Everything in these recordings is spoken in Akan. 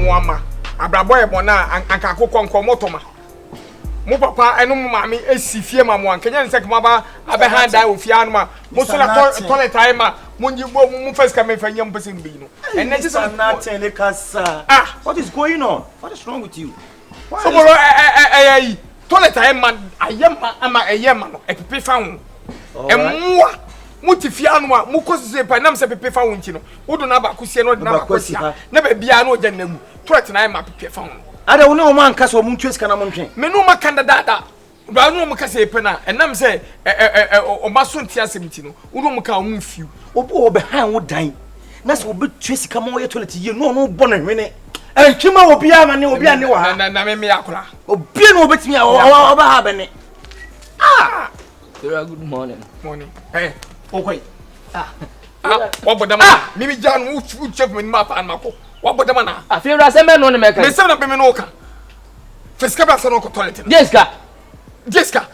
muama abrabo e bona anka akokọ nkomotoma mo papa eno mo mami esifie ma mo ankanya nse kema ba abehan dai ofia no ma mo so na toilet time ma mo nyi mo first come fa nyam pese mbi no and then just nothing like kasa what is going on what is wrong with you Sobolo toilet time ma ayema ama ayema no epepe fa ho emwa mutifia no a mukosise pa nam se pepe fa ho nti no wodo na ba kosie no na ba kosia na ba bia no ogya namu toilet na ma pepe fa ho ada woni o man kasa o mu ntwe sika na mo ntwe me no ma kanda dada ba no mo kasa epe na enam se o ba so ntia semti no wodo mo ka o mu fiu obo be han wo dan na se obi twe sika mo ye toilet ye no no bo na hwene entwema obi ama ne obi ane wa na me yakora obi no obetimi o ba ha be ne good morning hey okay wabodama mimi jan wo chef me ma fa mako wabodama na afira se me no ne meka me se na be me no ka fiska ba se no ko toilet Jessica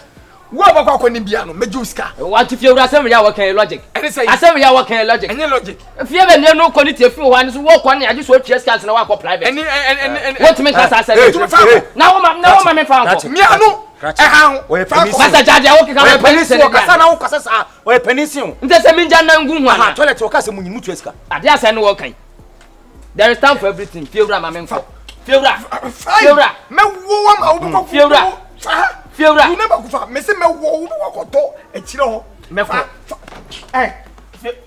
wo ba kwa ni bia no mejuska what if you asem ya wo kan logic asem ya wo kan logic any logic fie be ne no ko ni tefi ho an so wo ko ne age so Jessica se na wa ko private any what me ka sa na wo ma me fa ko mi anu we pasa jaje wo ka we penisi wo kasa na wo kasa sa we penisi ho nte se mi nja na ngu hu ana toilet wo kasa munyi mutu Jessica ade asa ne wo kan there is time for everything fiewra ma me fa fiewra me wo ma wo ko fiewra you never go for me say me wo ko to e kire ho me fa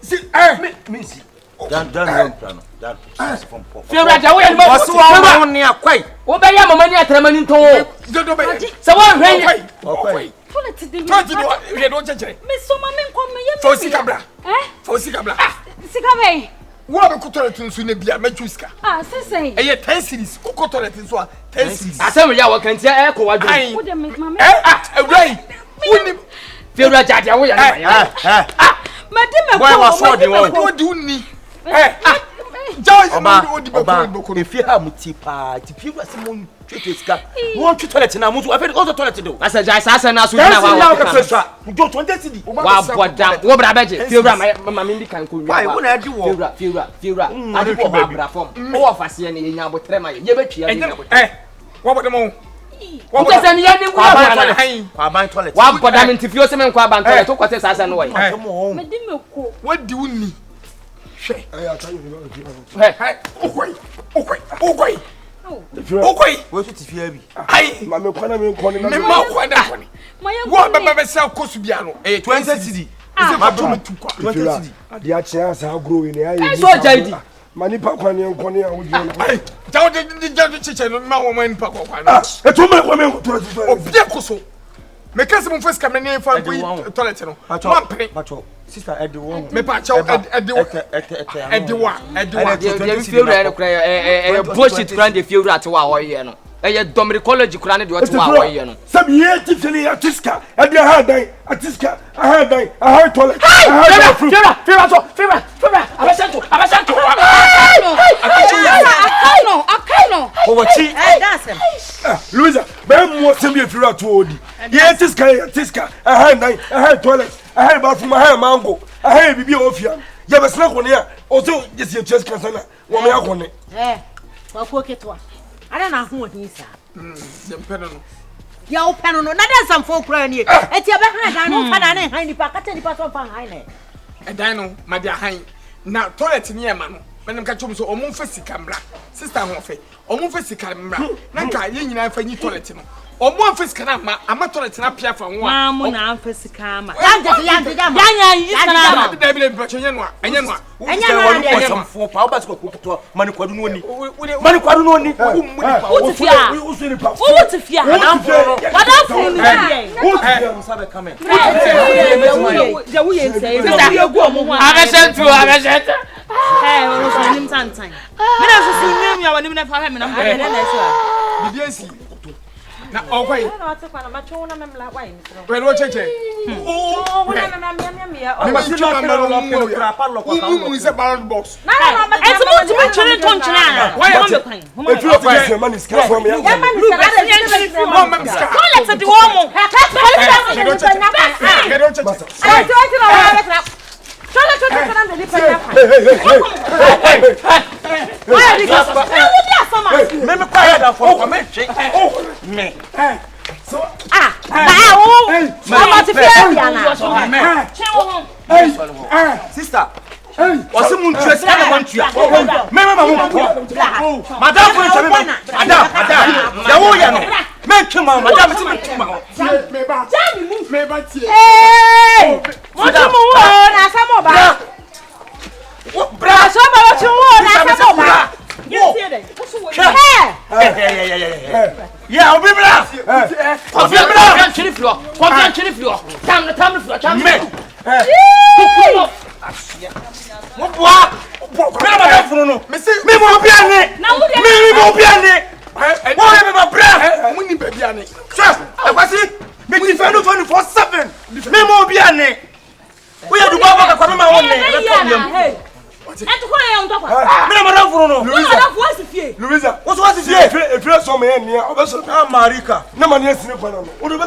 see me see dan no plano dan from fiewra ja wo ye ma so wo ne akwai wo be ya mama ni atramani to do be se wo hwen okay toilet dey je do chechere me so ma me nkom me ye for sikabra for sikabra sikabe wo be ko toilet nsu ne bia mejuska sese eye 10 series ko toilet nsu a 10 series asem ya wo kan ti e ko wa wo de me mama awrai woni fiewra jaje wo ya ma de me boy was so the one wo di unni Joy no di be if you have mutipa ti fiewra se mo twete sika won twi toilet na mo so afi also toilet do asa jai sasa na so na wa wa ka so do 20 cedi wa bodam wo bra beje fiewra ma me ndi kan ko nwa why wona adi wo fiewra adi wo ba bra form wo fase ne yenya botre ma ye betwia ni wo bodam wo tese ne ye ni wo kwa ban toilet wa bodam nti fio se me kwa ban toilet to kwate sasa no wo me di me ko wo di unni hwe okoi wo so ti fia bi ai ma me kwana me nkoni na me ma kwana koni wo baba se kosu bia no 20 cedi ma do me tukwa 20 cedi ade a chia sa grow ni ayi so jaidi mani pa kwana nkoni a wodi na ai jawo de chiche no ma wo man pa kwana eto me kwa me toilet obi koso me kase mo first camera ne fa toilet no ma pere sister edi wo me pa chaw edi wa fiewra kra bullshit kra de fiewra ate wa ho ye no eye domri college kra ne de ate wa ho ye no sabi ye ti fili atiska edi ha dan atiska ha dan ha toilet fiewra so fiewra abasanto akano Owachi that's him Louisa be mo sembi efiri ato odi ye atiska ha dan ha toilet ha bathroom ha mango ha bibi ofia ye be sna kone a o so yesi chest cancer na wo me akone wa ko ketwa ara na ho odin sa dem peno no ya o peno no na dan sam fo kura ni eti e be han dan no fa dan han nipa kata nipa so fa han ne dan no ma dia han na toilet ni e ma no menem ka chom so omo fa sika mbra sister ho fe omo fa sika mbra na ka ye nyina fa nyi toilet no omo fa sika na ama toilet na pia fa ho a mo na fa sika ma ya yi sana da bi le pa chenye no enye no enye no fo pa oba ko to mani kwadu no ni utifia wadam fo ni utifia musabe come je wo ye nsey sister egu omo ho abesentu wo so nim santan me na so si nim ya wani me na fa me na me na so bibi ansi na okwai na wate kwa na macho na memla wai mi so pero cheche wona na mia o ma si na mero lo kra pa lo kwa mu se ballot box na eti mo ti me chere ton chira why am me kwan if you fit say man is care for me ya man is care no man is care toilet di wo mo Me quiet down for me. Me. So sister. What's the moon dress? Madam, yeah, I'll be black. Louisa, what's it? If you're so many, I'm Marika. No money is in the panel. What do you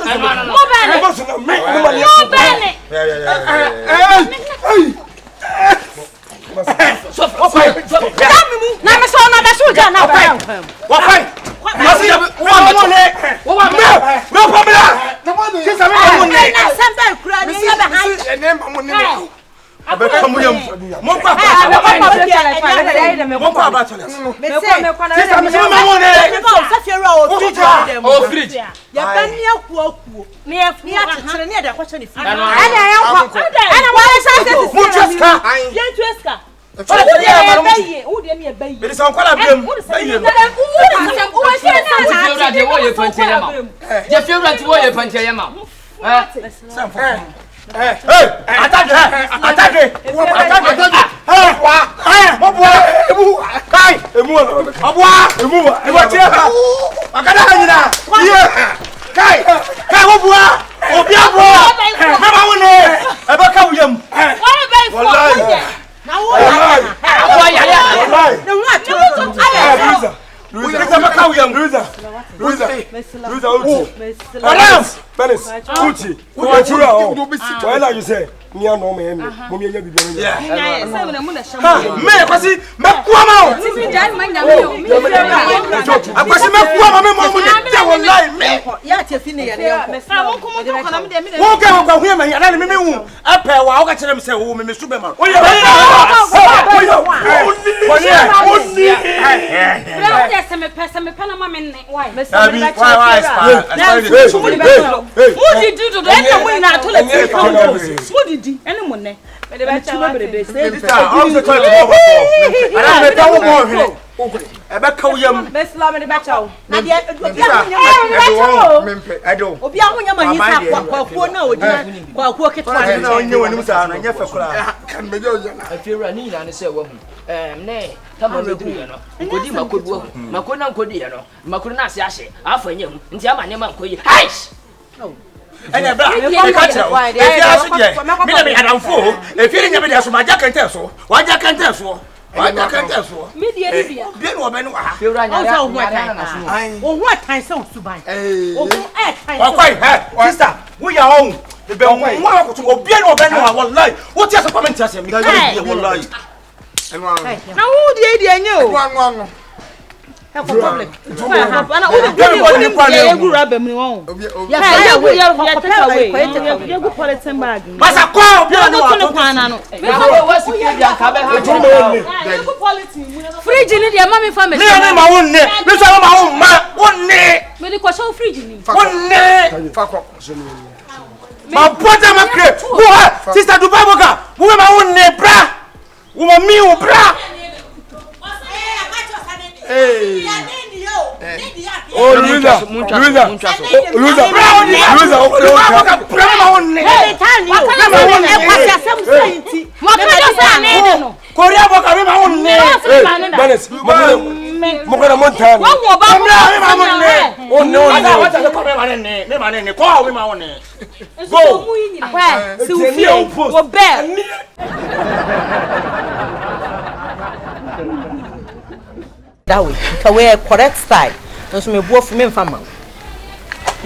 that way, to wear correct style. Don't me both men for me.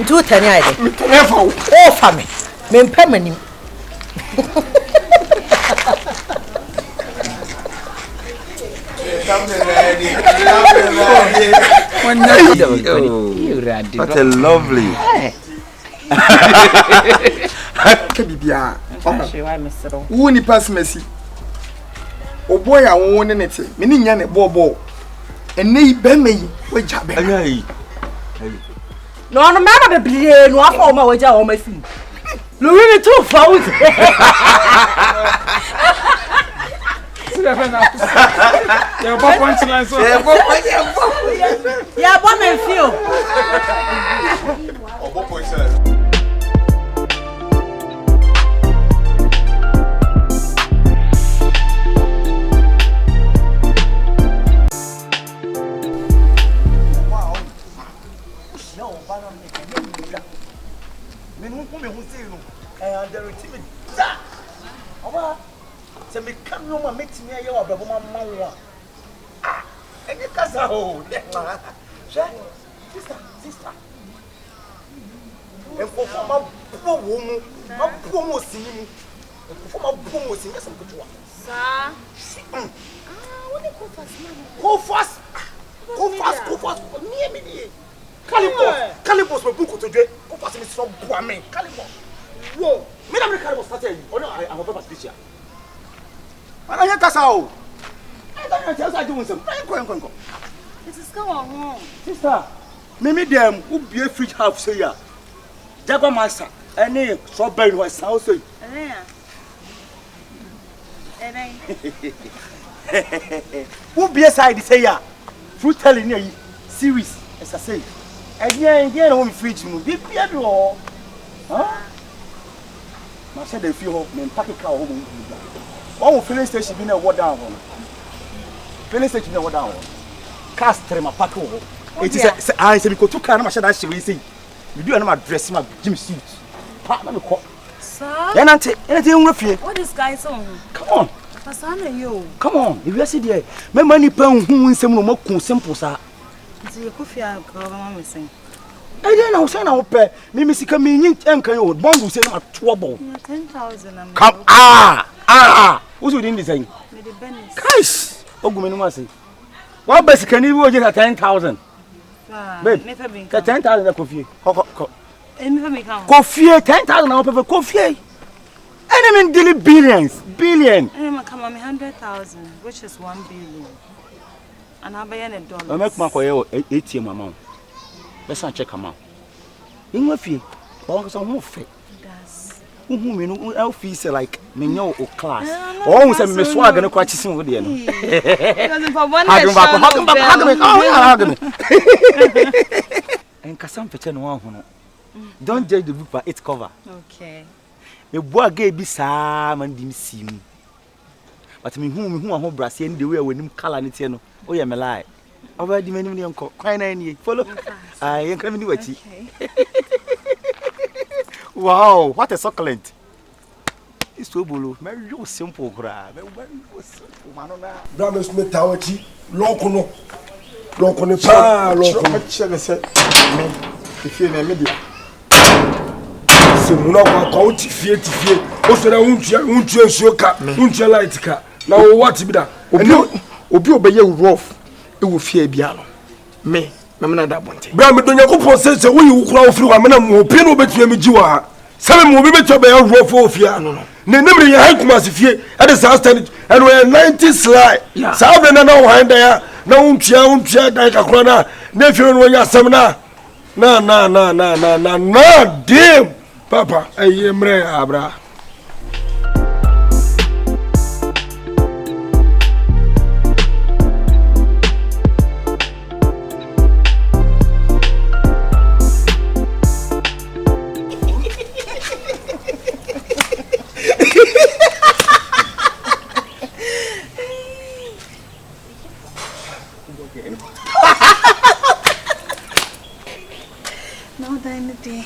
Do it any idea. Oh, for me. Men permanent. What a lovely. Bibia. Who ni pass Messi? Oh boy, I won't net. Meaning yan bobo. And nay bemmy, we jab. No, no matter the beer, no for my wager or my thing. Louis too found. Yeah, but once I saw. Yeah, but me feel. Oh, what boy said. Se me come no ma meti me aye wa brabo ma manwa ah enye kasa ho sister e ko fo ma bo wo mu ma bo mo sini mu e ko fo ma bo mo sini yesam ko tuwa sa woni ko fast me die Calibo so bu ko to dwe ko fast me so bo amen Calibo wo me na me Calibo start yi ono I am over this year I don't kasa o. I don't tell you something. Go. This is come on. Sister, me dem who be a fridge half say ya. Jago master, any so burn was house say. Who be side say ya. Fruit telling you series as I say. Again home fridge mu. Be o. Huh? Ma say dey feel me pack car home. One filling station be na what down one. Filling station na what down one. Cars trema pack ho. It is I say because two car na ma share that she we say. We do na ma dress ma gym suit. Pa na me ko. Sir? Ya nante, anything we fie. What is guys on? Come on. Pasana you. Come on. If you see there, me money pa hu nsem no makun simple sa. Nti Kofia go ma me sing. I dey na say na wo pe. Me sika me nyin enkan yo. Bongo say na trouble. 10,000. Come who's within the saying? Guys, Ogumenu say. What basic can you get 10,000? Babe, 10,000 na coffee. Coffee 10,000 na pay for coffee. Enemy daily billions. Enemy come on 100,000, which is 1 billion. And I buy $1. I make my ATM amount. Let's not check amount. In what fee? Bongo some more fee. Who me no office like me no o class. Oh, say me swag na kwa chisin wo de no. Because for one hug me. En kasam peche no ho no. Don't judge the book by its cover. Okay. Me boa ga bi saa man di sim. But me hu ho brase and the way we nim color ne tie no. O ye me lie. Oba di manim ne enko. Kwan na ni follow. Ah, yen kram ni wachi. Wow, what a succulent. It's SOBOLO. Very simple, very simple. Manona. Brother Smith Tawachi, Locono. Pa, Locono. Me. If you name media. Se muna kwa kauti fie. Osera untua soka, untua light ka. Na wo what bi da. Obi obeye rough. E wo fie bia no. Me na da bonte. Bra me donya kopon se wo yi wukura wo firi wa me na mo pie no betua me jiwa. Sabe mo bi betua be rough ofia. No. Ne nemre ye han kuma se fie. E de sa stand and we 90 slide. Sabe na wo han da ya. Na untua dai kakura na fie no nya asem na damn papa aye mre abra. No, then the day.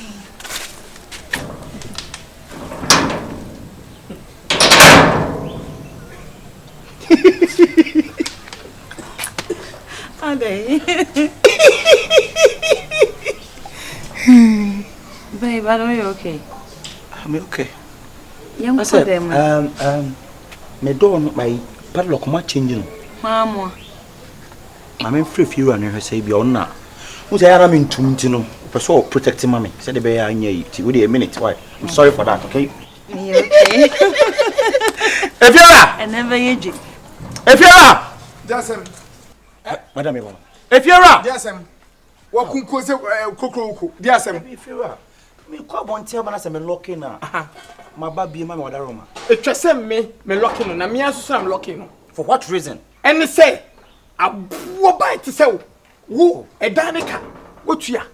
Ade. Babe, I don't know you're okay. I'm okay. Young me door my padlock ma change no. Mama. Mama free few and her say be on now. Who's I am in Tuntino? Person protecting mommy. Said the bear near you. Would a minute. Why? I'm sorry for that, okay? Okay. If you are, And never age. if you are, Just Madam, if you are, yes, what could cause a cocoa? Yes, if you are, me call one tell me as I'm locking now. My baby, my mother, Roma. It just me locking on. Me as I'm locking. For what reason? And they say, I will buy to sell. Woo, a Danica. What you are?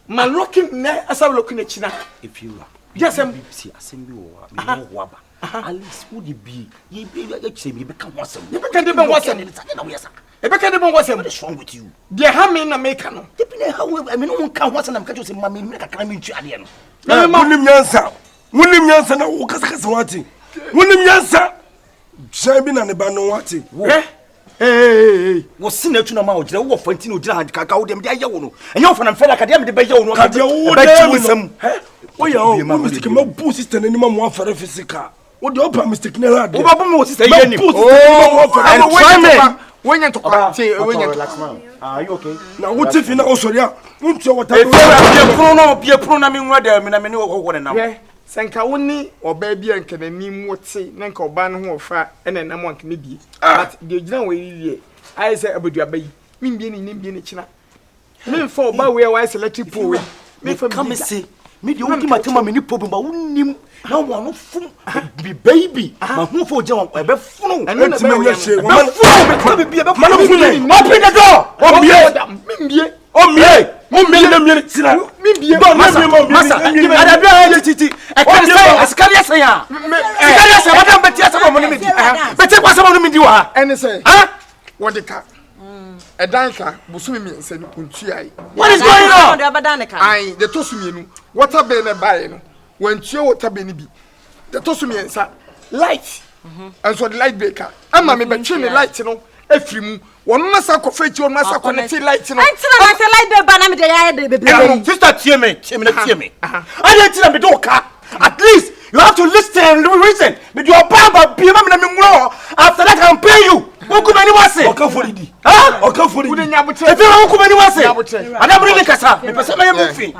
My locking as I'm looking at China. If you are, yes, I'm see, I send you wabba. At least would it be? You become what's you can't even watch it. If I can't even watch it, what is wrong with you? dear, how many American? I mean, no one can watch and I'm going to say, Mammy, make a climbing to Adian. William Yansa. William Yansa, no, Cascas watching. William Yansa. Shabin and the Bano watching. Hey, was seen to know the war for Tino Jan, Cacao, them, the Yawono, and you're from Fed Academy, the Bayon, oh, you're Mr. Kimo Pussy and any more for a physical. What do you open, Mr. Knella? when you talk, Relax, man. Are you okay? Now, what if you know also, yeah? Won't you what Be a pronoun, whether now. Sankawuni or baby and can name what say, Nanko Ban who fat and then one can be. But the general way, I say about your baby, mean being in Indian China. Me for by way I select pool. Me from come and say, me the ultimate time in problem, but wouldn't no one be baby. My home for John, I bet full and then to me, say, man, open the door. Oh, me. 1 million minutes. Me, Massa, I can't say, as can I say, I bet yes, I'm going to but it was about me, you are. And say, huh? What the car? A dancer, Busumi said, what is going on? I, the Tosumi, what a banner by when you what a baby. The Tosumi light, and so the light breaker. I'm a member, chain light, you know, every one massacre fetch your massacre light, you know. Sister, hear me. I didn't tell me, don't at least you have to listen and reason. But your papa, be a man, after that, I can pay you. Who come anyone say? Come for it. Huh? Or come for it. If you don't come anyone say, I never really can say, because I am moving.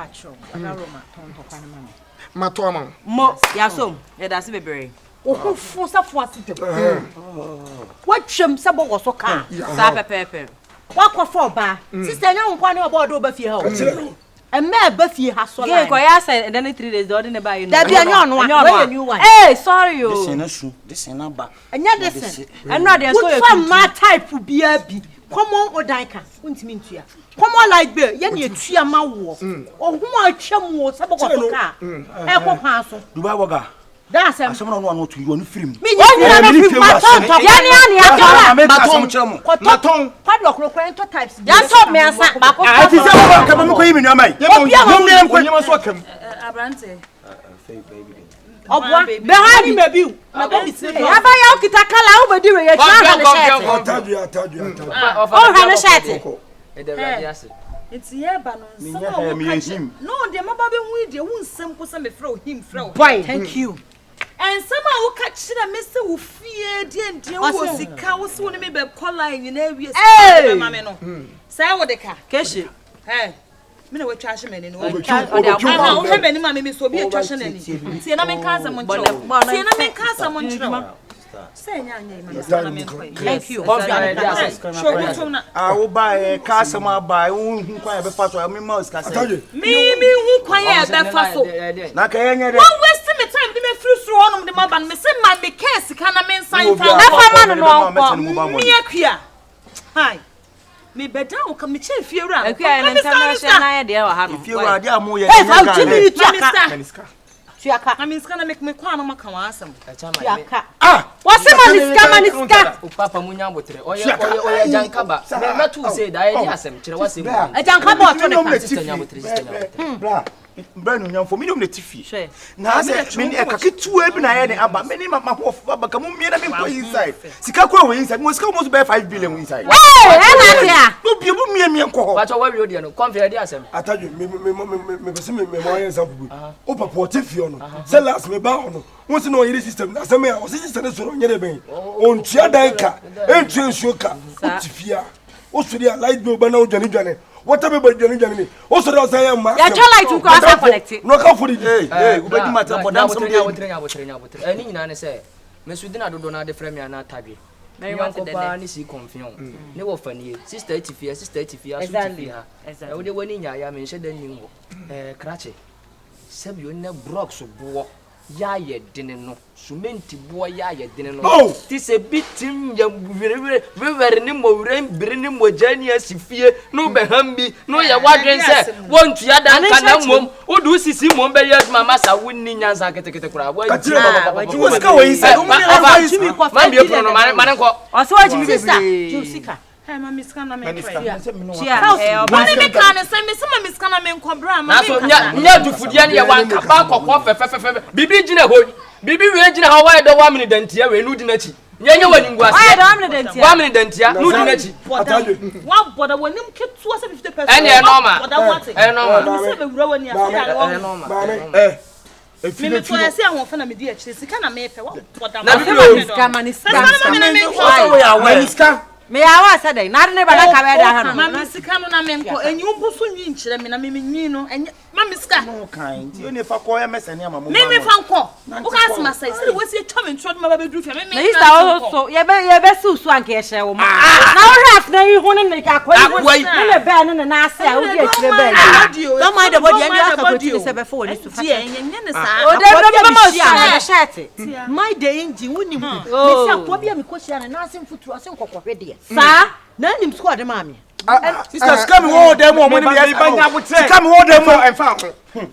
Matoma. Mo, yasom, that's a baby. Oh, for some what chum sabo was so calm. Sapa pepper. What for bar? Sister, no one about over here. And Mare Buffy has so like I said, and then 3 days, don't buy you. That be a new one. Hey, sorry, you. This ain't not bad. And yet, listen, I'm not from my type to be a bee. Come on, or Dika, won't mean to you. Come on, like Bill, you see a man or who are chum was a car. Echo Castle. Dubaga. That's someone want to you on film. Me, types. That's all me. I behind me, baby. It's here, but no, the mother with you won't simple some throw him throw. Thank you. And somehow will catch the Mr. who feared and dear was the cow soon maybe calling in areas. Hey, mamma, say what the car, cash it. Hey, me no trash men in one. I have any mammy, so be a trash and see, and I may cast someone. See, and I may cast someone. Say, thank you. I will buy a customer by whom quite a fast. I mean, most can say, me, who quiet that fast. Like I wasting the time to make through on the mob and miss my case. Can I mean sign for that? Me a queer. Hi. Me better come to chief you around. Okay, and if you are there, more. I mean, it's gonna make me quite awesome. Ah, what's the man? Papa Munya would tell or Jankaba. Not to say that I asked him. Was a Jankaba. Brand young for me, don't let you now, many a cocky 2 every night, but many of my come inside. Sikako inside must almost bear 5 billion inside. Don't be me and call. What's our radio? Confidence. I tell you, Opa Portifion, sell us me bound. Once you know your system, that's a man, or sister on your bay. On Chiadanka, entrance sugar, Tifia. What's the light bill by now, Johnny? What about Johnny? Also, I am. Ya try to go and collect it. No come for it. Hey, we better matter for them. Something. Any nana say, Mesudina do not the frame and not tag. Mary wants to see CONFION. No funny. Sister 84, Sister 84, exactly. I would win in Yaya mentioned the new Cratchy. Seb you never broke so boy. Yaya didn't know. Sumenti boy Yaya didn't know. Oh, this a bit him very nimmo rain, bringing more genius if fear, no behambi, no ya wagon said. Won't you add mum? Who do see mum by years, my master winning as I get a crowd? What you was going? I saw you, sister. Hey, my Miss Canna, Miss Canna, send me some Miss Canna, men cobra. Not to Fudiania one back of what Bibi Gina Hoy, Bibi Regina, how I don't want me than Tia, Ludinachi. Yanya when you was 1 minute than Tia, Ludinachi. What, but I want him kept 50%. And you're normal. If you say I want to be a chase, you can't make what me I said na ne ba na ka be da ha no mama sika no na me nko enyu busu nyi nkyere me na me nyi no enye mama sika no kan ti o ne fa ko ya mesane ama mo me fa nko o ka asma sai se we si twa me ntro ma ba be duru fia me me so ye be susu anka ye hye wo ma na o raf na yi hu ne ka ko yi ne be ne na ase a o di akire be don't mind the body and you aka go to se be fo ni su fa enye ne sa o de be ma si na shirt my day engine woni hu me si akwa bia me ko hia na ase mfutu ase nkokọ hwede sa na nim squad mami sisters come hold them on money be banya botre come hold them on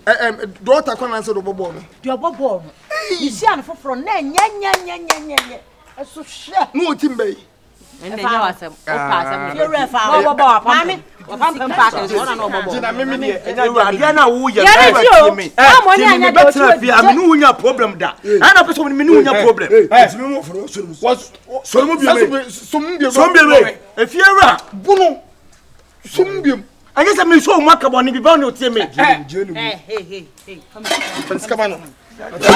and daughter come and say do bobo no do bobo no you see an foforo na nya eso hwe no timbe ende nya wasem o pa asem you fa bobo mami o pam pa ka so na no bobo jina mimi ni enya na wo ye me money anya do fi am no nya problem da ana person me no nya problem me mo for so mo bi efiera bunu sumbiem anya se me so mo aka boni bi ba no tie me hey come on Hey, come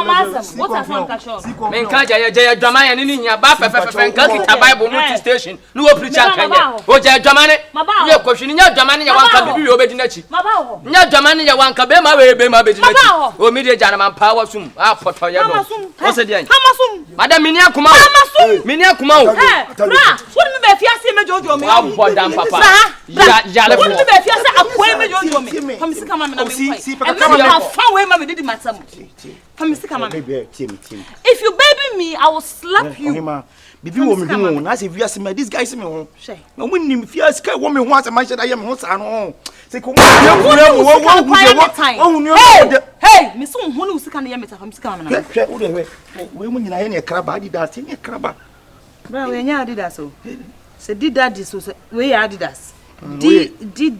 on, what are some cashos? Men can't jaya drama and in your bath, and Bible notice station. No preacher can you? Jaya Dramani, your question in your Dramani, you want to be obedient. Not Dramani, you want to be my baby, my baby. Oh, media gentleman power soon. I'll put for you. What's it? Madame Minia Kuma, Minia Kuma. Wouldn't be if you see me, Jojo, me, Papa. Yalla, wouldn't be if you say a poem. Come see come and did matter. Come see come if you baby me, I will slap you. Bibi wo me hu na se via se me this guy se me hu na wo nim fia sky wo me hu ase man sheda ye me hu sa no se ko hey me so hu no sika na ye meta fam sika na na wo de we mu nyina ye ne kraba Adidas ye kraba bra we nya Adidas o se did that so we Adidas did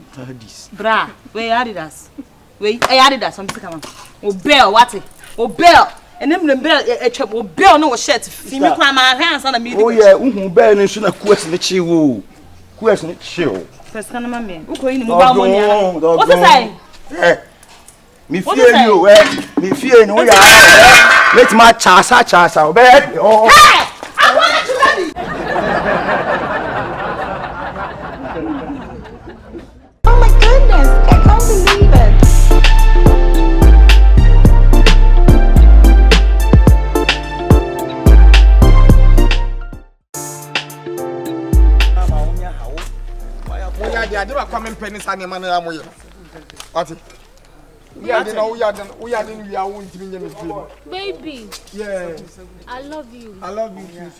bra we Adidas we Adidas fam sika man o bell what o bell and them bell e chop o bell no shirt fi me kwa ma hands na me oh yeah uhu bell ni so na kues ni chi wo kues ni chi wo first kana ma me uko yi ni mo ba mo nya what say me fear you me fear no ya let ma chasa o be oh hey I want you ready oh my goodness I can't believe it I do not come in pennies and your money. What? We are baby. Yeah. I love you. I love you.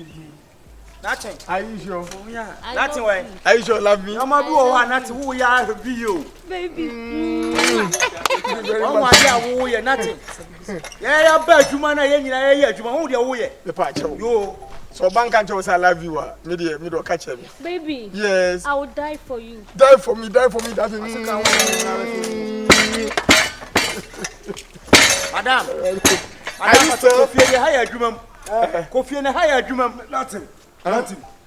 Nothing. Are you sure? Yeah. Nothing way. Are you sure love me? I'm a boy, not who you are be you. Baby. Oh my God, who you nothing. Yeah, bet you man, I who you the patch. You. So bank and I love you. Me do catch him. Baby. Yes. I will die for you. Die for me. That Madam. Kofi higher drum. Kofi na higher drum. Nothing.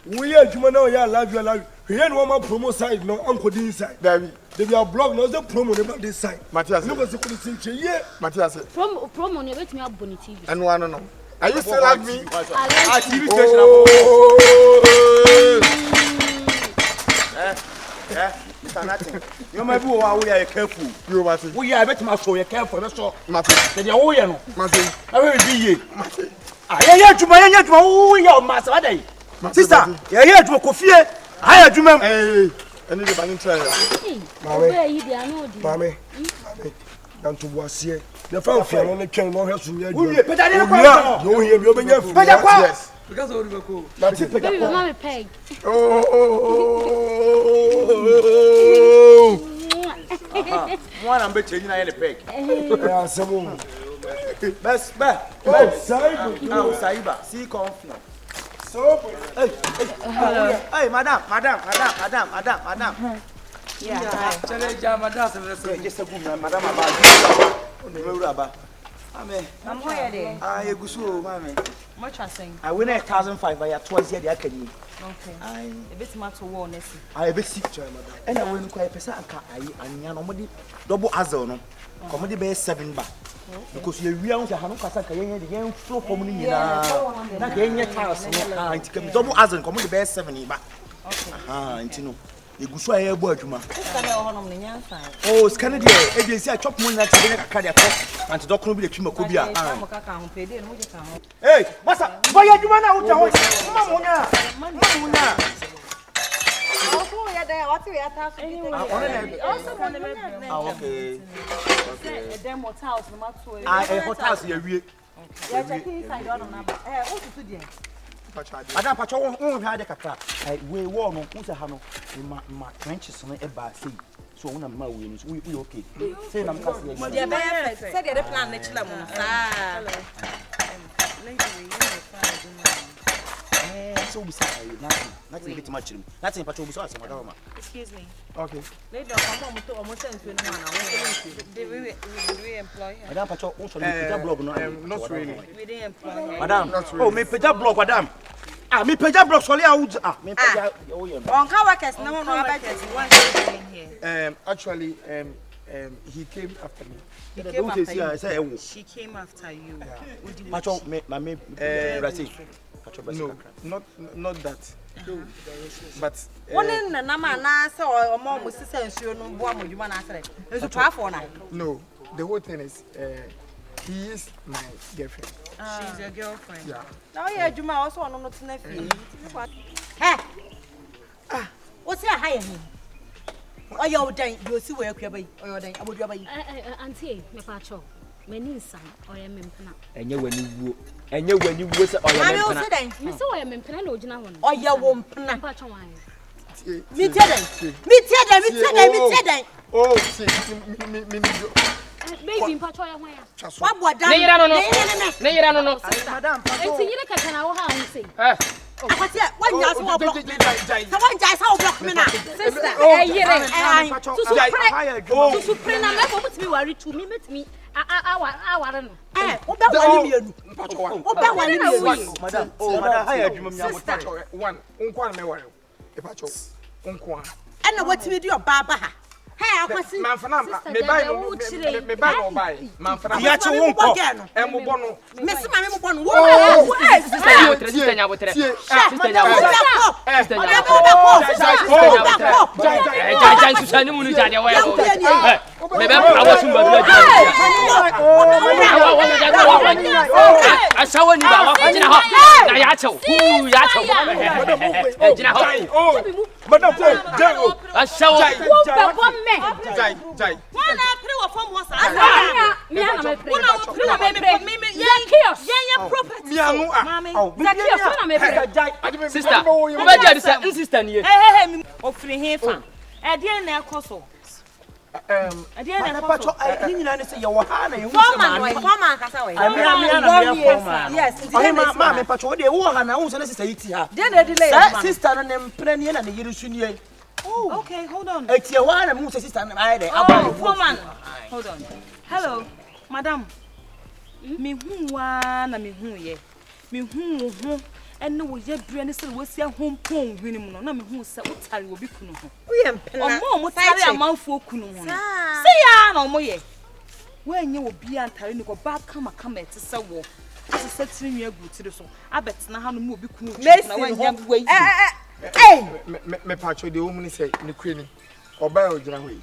We are human now. Yeah, love you. Here no more promo side. No, uncle inside. David. They be a blog. No, the promo about this side. Matthias. No, what's the police? Yeah. Matthias. Promo. You wait me up Bonnie TV. And one no. Are you still like me? Ah, TV station. Mr. Nothing. You might be we are careful. You must. We are better to show careful. That's all. Must. Then you know. Must. I will be here. Ah, yeah, to my master. Sister, yeah, to coffee. I had to Hey, I need a banning trial. Mammy, down to was here. The fountain only came on her soon. You hear me open your foot. Yes, because of the cool. That's it. Peg. One I'm betting I had a peg. Some Best back. Saiba, see CONFION. so Hey, madam. Yeah. Just a good madam about Amen. I'm here. I go so, mammy. Much I saying. I win 1,500 by twice here. Okay. A bit matter warness. I be sick, madam. And I win quite a person. And nobody double azono. Comedy bay 7 back. Because you real to Hanuka, the young flow for me. Not getting your house. Double azon, comedy bay 70 back. And you know. You go so air boy, man. Oh, Scandinavia, agency, I chop money at the cardiac and to dock be the Kimokubia. Hey, what's up? Why are you man out? Okay. Madam Pacho won't have a car. We warn on Usahano in my trenches on a bar. So when I'm wins, we okay. Say I'm casting. Said the plan next level. So we say nothing get much. Nothing Pacho was awesome. Excuse me. okay. Later, I'm to almost send to anyone. We employ her. Madam Pacho also the blog. Not really. We didn't employ her. Madam, oh, me page blog, madam. Ah, me page blog, sorry, I would. Ah, me page. On car workers, no one here. Actually, he came after me. She came after you. Pacho, me, no, not that. But one in the Nama or mom was sent you no one you want to answer. There's a trap for now. No, the whole thing is, he is my girlfriend. She's your girlfriend. Yeah. Oh, yeah, Juma also on not nephew. Hey, what's your high? Oh, you're dying. You see where you're going. Or you're dying. I would be Auntie, my patrol. Many son or a mempana. And you when you was or You saw a mempana no general. or your womp. Patron. Me tell them. Oh, see, Baby, patrol. What done? No. Madam, It's a year can I say. What's that? One just won't block me. Someone just how block me now. Sister, to be worried to me, meet me. I madam, and what to do your baba. Hey, I was man for now. Me buy no buy. Man for now. Yachi won't go. Emo bono. Miss Mammy Bon. Oh, okay, hold on. Hold on. Hello, madam. Me who na me who ye. Me who and no ye brain still was your home pong winning no me who say utari will be kunu. We am pena. Oh, mo tari a man for kunu. Say ya no mo ye. When you will be antari no back come to say wo. as a setting you go to the so. I bet na ha no mu obi kunu. Hey, me patcho the woman say ni queen. Oba o jira we.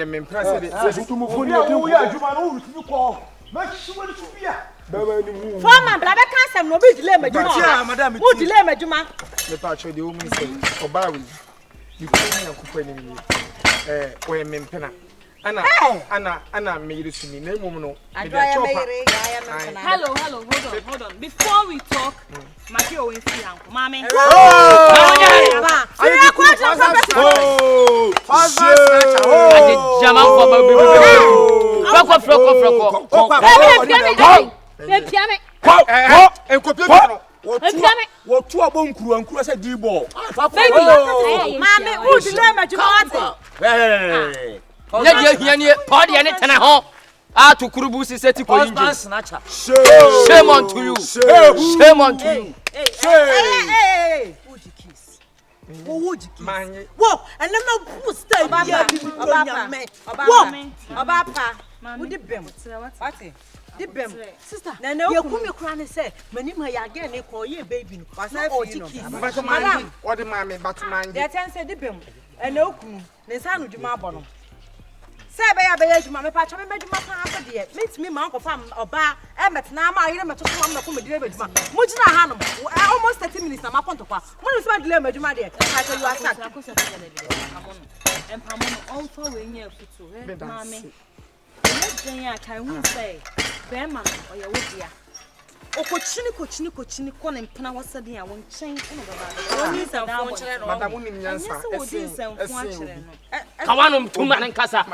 Me impress say to move ni adwuma no rutumi ko. Ma hihwe ni tubia. Forman, brother cancer no be delay maduma. Who delay maduma? Me patcho the woman say oba we. You queen yakufo ni we me mpena. Ana me yiri ni na mum no. Hello, hold on. Before we talk, Maki o wenfi anko. Mame. To Kurubusi seti ko inje. Shame unto you. Shame unto you. Hey. Would you kiss? Whoa, and then no boost. Obapa. Who did bem? What? Did bem? Sister, now you come your crown and say, Manima again, they call you baby. Madam, what the mammy, but man, the attendant did bem. And no, the son of Jumabon. Say, I my patch, I made my father, dear. Meets me, my uncle, or bar, Emmet, now my element to come up with Mujina Hanum. Almost 30 minutes, I'm up on to pass. What is my dilemma, my dear? I tell you, I said, and Pamon all following you to Mammy. I can say, Bearman or your wood, dear. O kochini kona mpana wasadi ya won chen madam uni nyansa kawano mtuma nkasa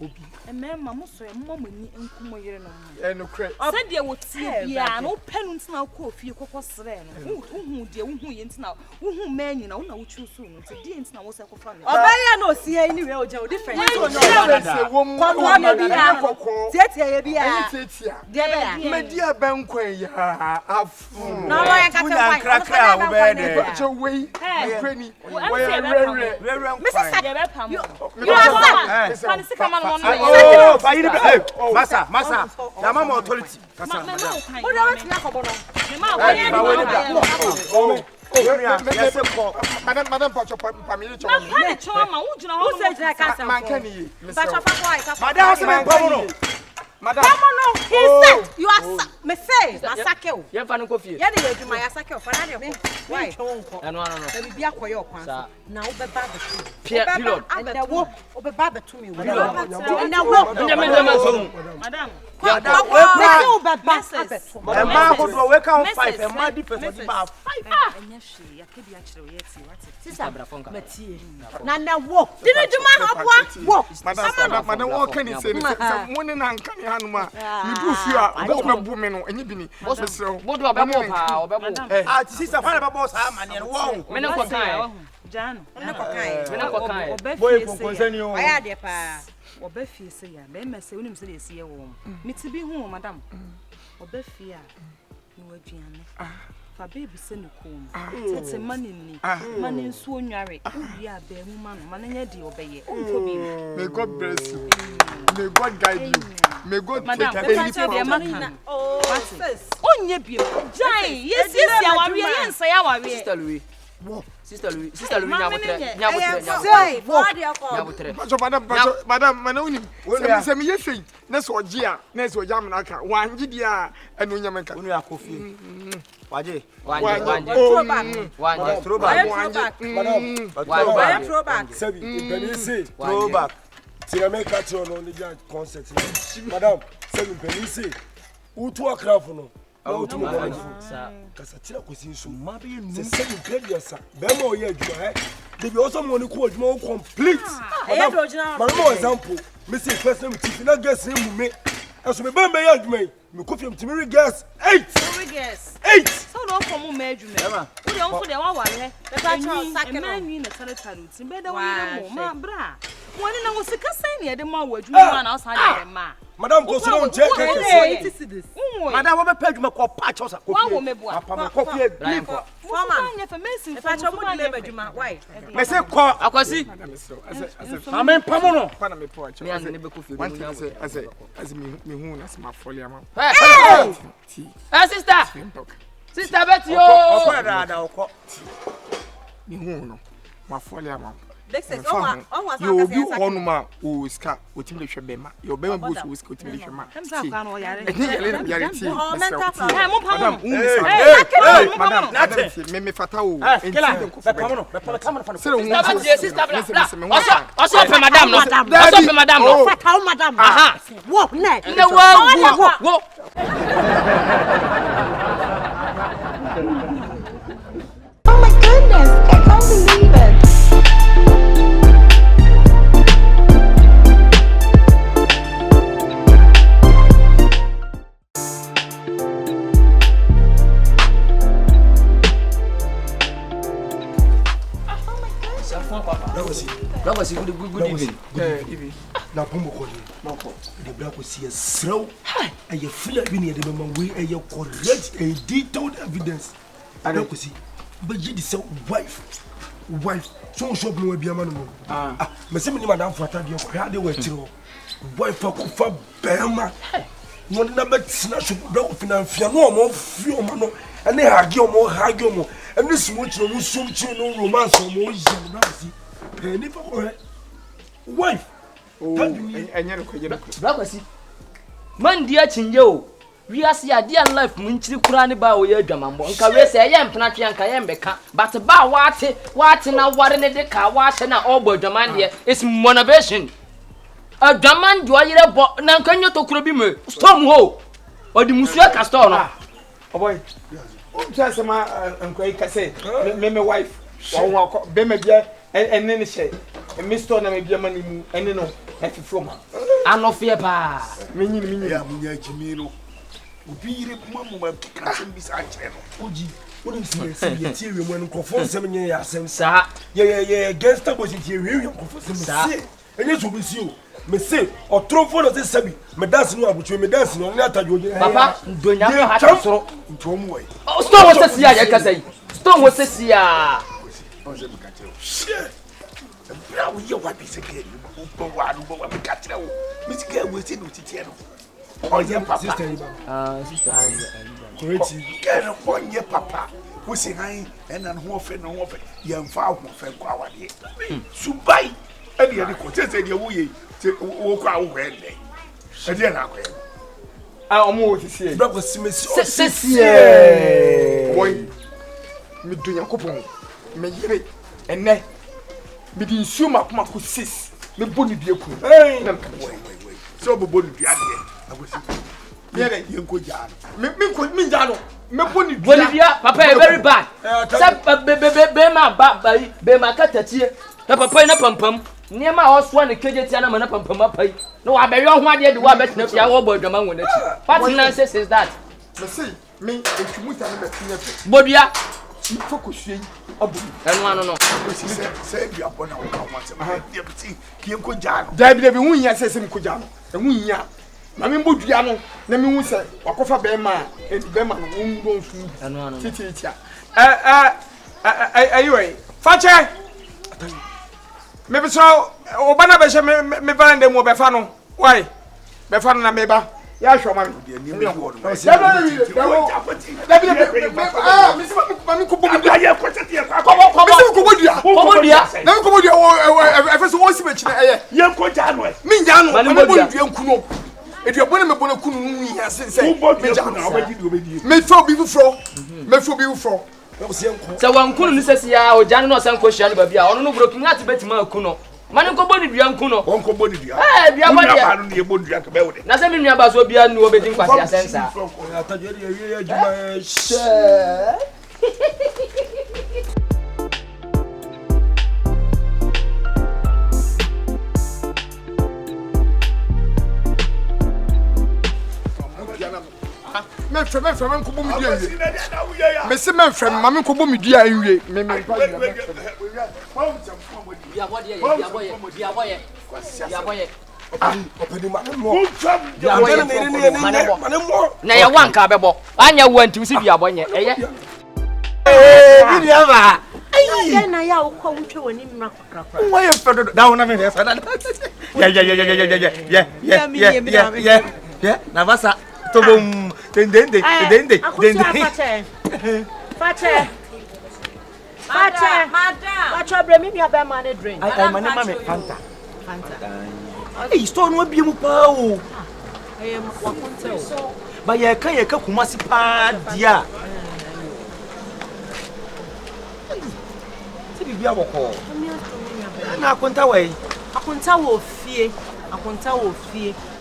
obi emema muso emma ni enkumo yire no no kre said ye wotie bia no penu ntina ko ofie kokko sere no uhu de uhu ye ntina uhu manyi na una wuchu so no te de ntina wo se kofa no obaya na osi ha anyway o je o different no kwa na bia tietia ye bia tietia de media bankwan ya afu na lo ya kata krakra wo be de cho wei kreni we Mrs. ye be pam you are kan se kama no oh fire masa na mama authority kasa madam o da wati na kobo no madam pacho family cho na choma wo jina ho say jina cancer man kan yi pacho pa madam se me pomo no madam he said you are me say na sake o ye fa no kofi ye de adwuma ya sake o fa na de why no na bibia koye okwan na wo be ba betu pilot na wo be ba betu mi wo na wo ndem so madam ma go do we can 5 e ma difference di ba 5 enya hwe ya kedi a kire wo yeti wate sister matie na wo dinu djuma aboa wo madam wo kan ni say mo ne na kan ni hanuma mi du fi a go be bu me no enyi bi ni so bodo obebo pa obebo sister fa na ba boss ha mane no wo me ne ko kan jano me ne ko kan boy ko konsani o aya de pa oba fie se ya be me se unim se de se ye wo miti bi hu madam oba fie a ni waduane fa baby se ne kom tete manini mani nso onware ubi a ba mu ma no mane nya de obeye onko bi may God bless you may God guide you may God take any problem onye bi jai yes aware yensa ya aware Sister Louis nyabotre madam uni se me yefi na so oje a na so oje amna aka wanje dia anu nyamenka unu akofi waje throwback sabi penisi throwback tirameka tro no ni concert madam sabi penisi utu akrafo no utu mo sa kasa tira kosinso mabe nu se sabi krediasa be ma o ye adwuma they be also money ko adwuma o complete madam example me say first name chief na guess mu me aso me ban be ye adwuma me ko fiam timi guess 8 so no for mu me adwuma wo de on so de wa ware be ta cha sake no enyi na tare tin be da wo mo ma bra woni na wo sika sai ne de ma wo adwuma na o sa de ma Madam go so don't check it. Madam we be pay dwuma ko patch us ko. Wa wo mebo. Papa ko fie leave. Foreman, if a messin, if I trouble labor, why? Me say ko Akwasi. Amen pamono. Pana me po acho. Me an ne be kofi. As me hu na sama foli ama. Hey! Sister. Sister Betty Okọ da okọ. Me hu no. Ma foli ama. This is on You be on ma o ska o tim le hwe bema. Your bema bo so o tim le hwe ma. Madam, me fata o. Sister madam no. Madam no. Fata madam. Aha. Walk neck. No wo. Oh my goodness, I can't believe it. That was good evening. Na pombo ko ni. The black was here slow. And you feel like we need the mama we and you correct a detailed evidence. I don't see. But you the wife. So shop no be amanu. Me se me madam fata de ko ya de wa tiro. Wife ko fa bema. No na bet na so black finance no mo fi o ma no. Ene hagi o mo. Ene sumo chiro mo sum chiro no romance o mo yi na si. Penny for her wife. Oh, anya no kwagye no. Blakwasi. Man dia chinje o. We as ya dia life mun chiri kura ne ba o ya adwamambo. Nka we se ye mpena twe nka ye mbeka. But ba wate na ware ne de ka wa hye na ogbo adwaman de is motivation. Adwaman do ayere bo na nka nyoto kuro bi me. Storm ho. Odi musua ka store no. Oh boy. Just ma nkwai ka say me wife. Wa ko be me bia enne ne hye. Me store na me bia mani mu enne no efifo ma. Anofie pa. Menyi Ya munya jimi no. Obi yire mamu ma ka sem bi sa kire no. Oji. Wonu si ye tie we mu nkofo nsem nye ya asem Sa. Ye gangster boys tie we nkofo sem si. Enye so bi si o. Me say otrofo no se sabi. Me dance no abuchu me dance no na atajo je. Papa, donya ko hata soro. Ntom we. Stone wo sesi ya ye kasai. Stone wo sesi ya. Shit. Bra wo ye wa bi se ke ni. Bo wa me ka tire wo. Me se ke we se no titie no. Oye papa. Sister Iba. Sister. Correct. Get upon your papa. Who say I and an hofe no hofe. Yan fa ho fe kwa wade. Subai. E de ko tese de wo ye. Wo kwa wo we de. E de na ko ye. omo wo sisi. Bra ko simesi. Sesi. Boy. Me do yakopon. Me yire enne. Me di nsu makoma ko 6. Me boni dua ku. Wait. So bo boni dua de. Agosi. Yere yenko jano. Me jano. Me boni dua. Bolivia, papa is very bad. Be ma katatie. Papa na pampam. Niema oswa ne kejetia na mana pampam apai. No wa be yo ho ade de wa bet na fia wo bodwama won achi. What nonsense is that? Me say me etumuta na be tinya pe. Bodua. Focus yi abu. Enu anu no. Say you abona wo ka wase. Dey be yenko jano. Dabi hu nya se me ko jano. Hu nya. Na me bodua no na me hu se wakofa be ma be ma no wo nsu. Enu anu. Titi. Anyway, Fache. Me be so obana be she me bande mu be fa no. Why? Be fa no na me ba. Ya hwo ma me. Dabi mami ko bodu ya ko tete ya ko bodua. Na ko bodua efeso wo si be kire eye. Yenko jano e. Mi jano, me bodua nkuno. Eduabone me bone kunu nu ya sense. Me jano. Me fo bi fro. Se wankunu ni sesi ya o janu no san ko hia no ba bia ono no broken ngati betima akuno mani ko boni dua nkuno wonko boni dua bia boni ya no ye boni dua ka be wode na se me nua ba so bia nu obedi nkwasi asensa atajo de ye adwuma me frem ko bo mi dua nwie me se me frem ma me ko bo mi dua nwie me Opedi manemo. Ya manemo. Na ya wanka bebo. Anya wanti usi bia bonye. Eye. Bidia ba. Ai na ya ukọ wutwe wani mmra kokrakra. Why you fedo down na me dey say that. Yeah. Na basa tobom dende. Fache. Madam. Wacho bre mi nua be man drink. Ai mane me Fanta. Hey, store no bi mu pa o. Ai wakonte o. Ba ye ka kumasi pa dia. Ti bi aboko. Na akonta wai. Akonta wo fie.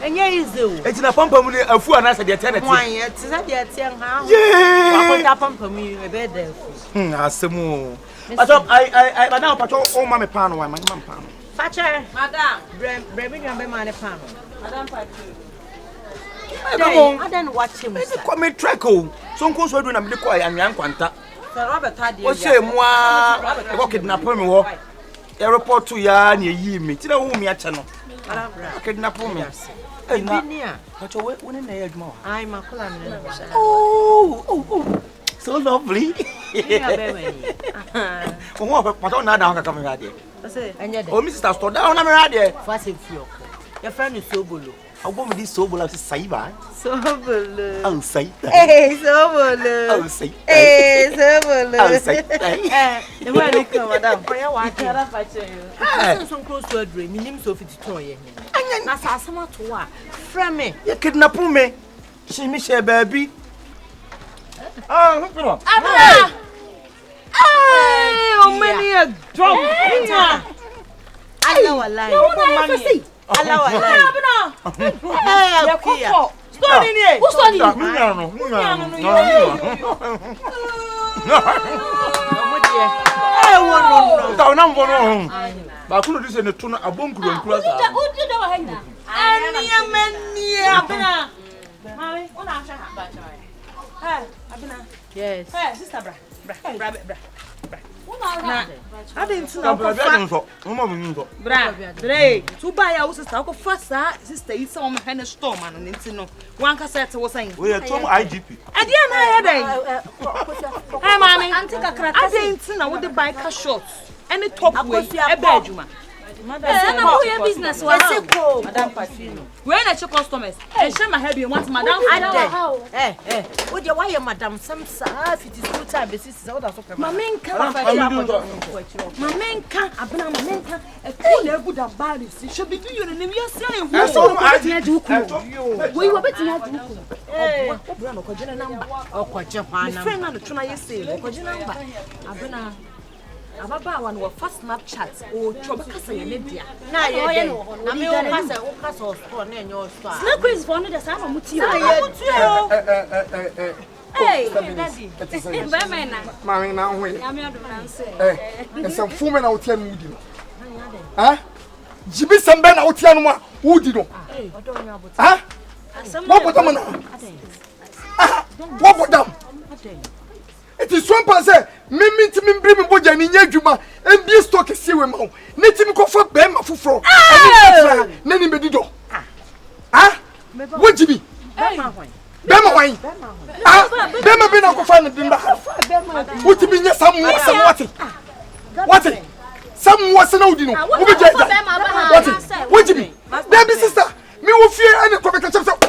Enye ize o. Eti na pampam ni afu anasa de tenete. Wan ye ti za de tie ha. Akonta pampam yi e be da afu. Asemu. Aso I madam pacho o ma me pan no, ma pan. Fache. Madam. Bre mi nua be man pan. Madam Fache. Adan watch him. Me ko me track o. So nko so adu na me de ko anwan kwanta. Sir Robert ade. O se mo a e ko kidnap me wo. E report to ya na yi mi. Ti na wo mi a che no. Madam. Kidnap me. Binia. Pacho we woni na ya adwuma wa. Ai makula me. Oh. So lovely. Oh, pacho na da ka me ade. Say enye de. Oh, Mr. Store down na me ade. Fase fio. Your friend is Sobolo. Agbo me di Sobolo se sai ba. Sobolo. Oh, sai. Hey, Sobolo. Oh, sai. Hey, Sobolo. Oh, sai. The way they come, madam. For your wife, I fight you. So close to a dream. Minim so fit to ye. Na sa sama to wa. Frame me. You kidnap me. She me share baby. Ah, look at her. Abra. Hey, oh many a drum. Allah wallahi. Allah wallahi. Hey, Abra. Stone in here. Who's stone in here? No. Down am bono. Ba kunu di se ne to no abonkuru nkuru asa. Udi da wa hanya. Mani abena. Mami, una acha ha. Hey, abena. Yes. Hey, sister bra. Na, I didn't know. Bra, to buy our sister. I go first, sister. It's on my hand storm and no. One cassette was saying, we are Tom IGP. I didn't know. Hey, mommy, I didn't know what the biker shorts and the top way a bedroom. Madam, business was Madam Patino. When I check customers, I share my head. You want Madam? What you why, Madam? Some if it is good time, basis out of Mamenka, Mamenka, a cool good and bad. It should be you and you're saying, we were betting at you. Oh, quite Japan. Friend, I'm trying to say, Abena. Ababa one was first Snapchat or Chobacasa Media. Now, I'm your castle store near your store. Snap is one of the same Muti. Hey, Daddy. Mammy, now wait. I'm your answer. And some woman out here would you? Huh? Jibi some ben out here, would you? Huh? What put them? What put them? It is one person. Me to me bring me boja ni nyadwuma and be stock see we ma netimi ko fa be ma foforo na ni bedido ah wojibi be ma hwan be ma be na ko fa ne dimba wotibi nya what some was na udi no wo be jaja what wojibi dem be sister me wo fie and ko be ka chapsa go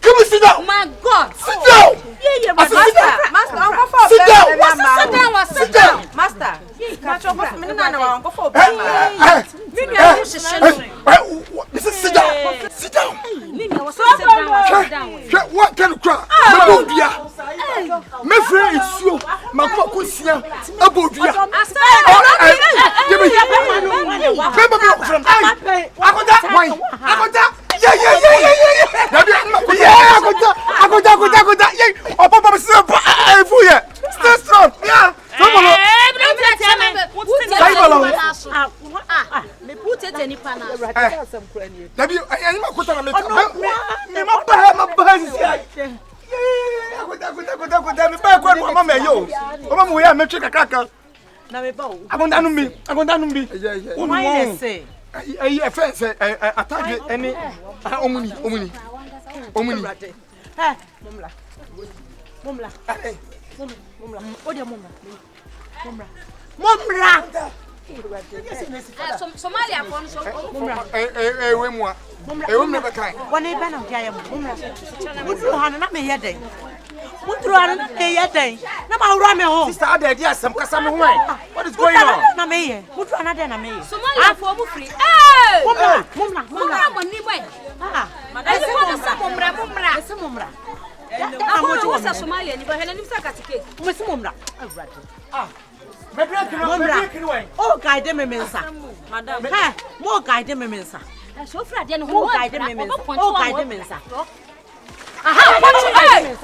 come sit down. My God. Sit down. Yeah, Master, sit down. Master. Sit down. Sit down. What kind of crap? My friend is you. My cocosia. About you. Stay strong. Yeah. Me put it any pana. Dabi ayi ma kota na me. Me ma ba me ba ko mama me yo. Mama mo ya me twe kakaka. Na me ba o. Agonda no mi. Why they say? Ay fence attack any omuni. Hey, Mumla. Odia Mumla. Somalia for so we mo. We me be kai. Woni be na dia Mumla. Mutru hanu na me yeden. Mutru hanu na me yeden. Na ma wura me ho. Sister Ada dia asem kasa me ho ai. What is going on? Na me ye. Mutru hanu na me ye. Somalia for mu free. Eh! Mumla. Mo ni boy. Madam se Mumra. Na mo wo sa Somalia ni ba hela ni sa katike. Mo se Mumra. Me break no. Oh, guide me mensa. Madam. Hey, mo guide me mensa. So fra dia no Mo ho guide me mensa. Oh, guide me mensa. Aha,